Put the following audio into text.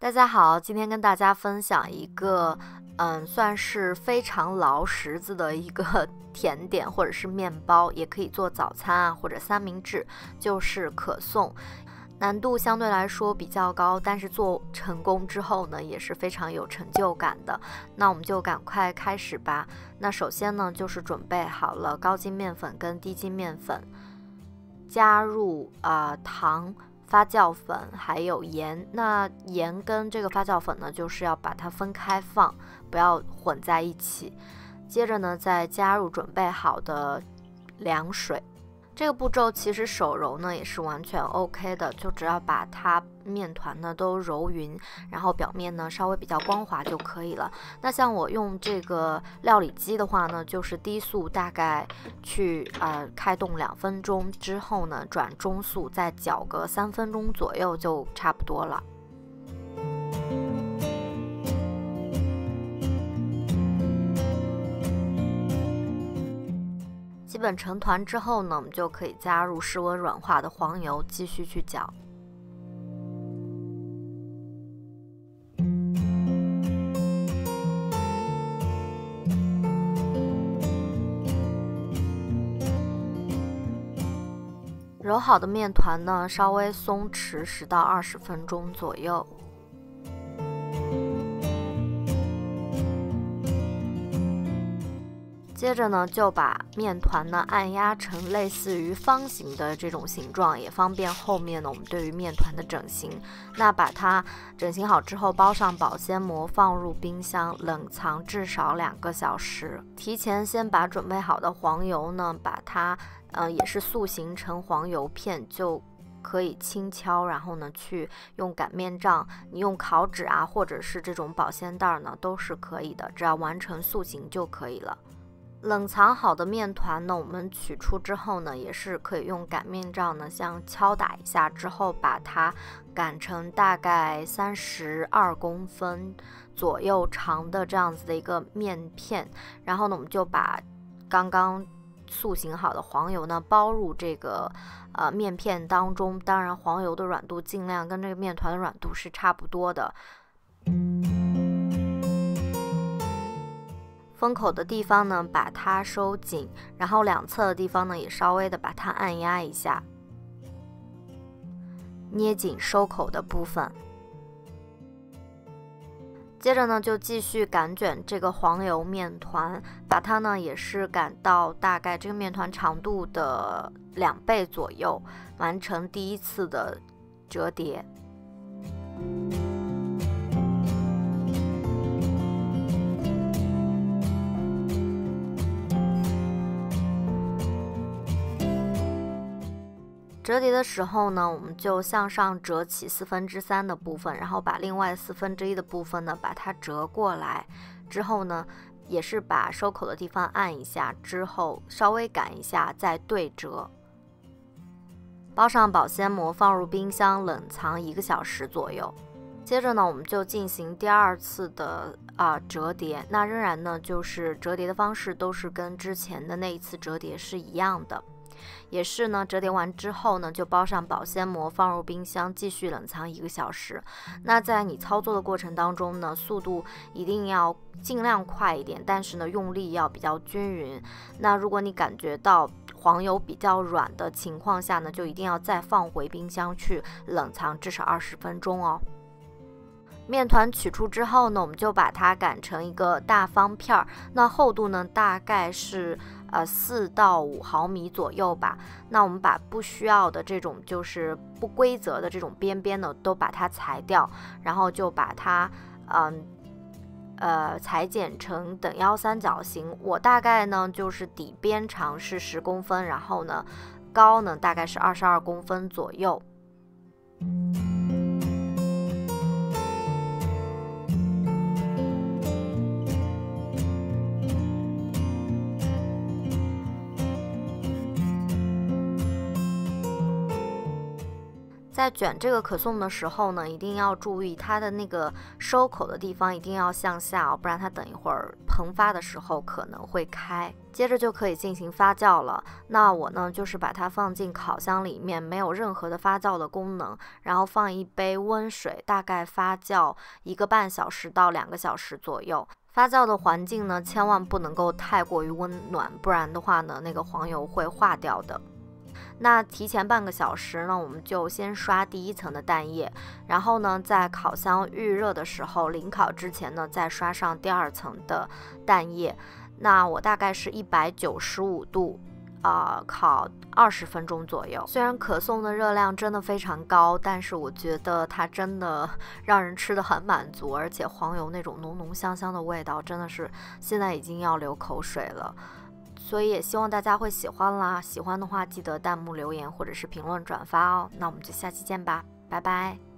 大家好，今天跟大家分享一个，算是非常劳什子的一个甜点或者是面包，也可以做早餐啊或者三明治，就是可颂。难度相对来说比较高，但是做成功之后呢，也是非常有成就感的。那我们就赶快开始吧。那首先呢，就是准备好了高筋面粉跟低筋面粉，加入糖、发酵粉还有盐。那盐跟这个发酵粉呢，就是要把它分开放，不要混在一起。接着呢，再加入准备好的凉水。这个步骤其实手揉呢也是完全 OK 的，就只要把它面团呢都揉匀，然后表面呢稍微比较光滑就可以了。那像我用这个料理机的话呢，就是低速大概去开动2分钟之后呢，转中速再搅个3分钟左右就差不多了。基本成团之后呢，我们就可以加入室温软化的黄油，继续去搅。揉好的面团呢，稍微松弛10到20分钟左右。接着呢，就把面团呢按压成类似于方形的这种形状，也方便后面呢我们对于面团的整形。那把它整形好之后，包上保鲜膜，放入冰箱冷藏至少2个小时。提前先把准备好的黄油呢，把它也是塑形成黄油片，就可以轻敲，然后呢去用擀面杖，你用烤纸啊，或者是这种保鲜袋呢都是可以的，只要完成塑形就可以了。冷藏好的面团呢，我们取出之后呢，也是可以用擀面杖呢，像敲打一下之后，把它擀成大概32公分左右长的这样子的一个面片。然后呢，我们就把刚刚塑形好的黄油呢包入这个面片当中。当然，黄油的软度尽量跟这个面团的软度是差不多的。封口的地方呢，把它收紧，然后两侧的地方呢，也稍微的把它按压一下，捏紧收口的部分。接着呢，就继续擀卷这个黄油面团，把它呢也是擀到大概这个面团长度的2倍左右，完成第一次的折叠。折叠的时候呢，我们就向上折起3/4的部分，然后把另外1/4的部分呢，把它折过来。之后呢，也是把收口的地方按一下，之后稍微擀一下，再对折。包上保鲜膜，放入冰箱冷藏1个小时左右。接着呢，我们就进行第2次的折叠。那仍然呢，就是折叠的方式都是跟之前的那一次折叠是一样的。也是呢，折叠完之后呢，就包上保鲜膜，放入冰箱继续冷藏1个小时。那在你操作的过程当中呢，速度一定要尽量快一点，但是呢，用力要比较均匀。那如果你感觉到黄油比较软的情况下呢，就一定要再放回冰箱去冷藏至少20分钟哦。面团取出之后呢，我们就把它擀成一个大方片，那厚度呢大概是4到5毫米左右吧。那我们把不需要的这种就是不规则的这种边边呢都把它裁掉，然后就把它裁剪成等腰三角形。我大概呢就是底边长是10公分，然后呢高呢大概是22公分左右。在卷这个可颂的时候呢，一定要注意它的那个收口的地方一定要向下哦，不然它等一会儿膨发的时候可能会开。接着就可以进行发酵了。那我呢就是把它放进烤箱里面，没有任何的发酵的功能，然后放一杯温水，大概发酵1个半小时到2个小时左右。发酵的环境呢，千万不能够太过于温暖，不然的话呢，那个黄油会化掉的。那提前半个小时呢，我们就先刷第1层的蛋液，然后呢，在烤箱预热的时候，临烤之前呢，再刷上第2层的蛋液。那我大概是195度，烤20分钟左右。虽然可颂的热量真的非常高，但是我觉得它真的让人吃得很满足，而且黄油那种浓浓香香的味道，真的是现在已经要流口水了。所以也希望大家会喜欢啦，喜欢的话记得弹幕留言或者是评论转发哦。那我们就下期见吧，拜拜。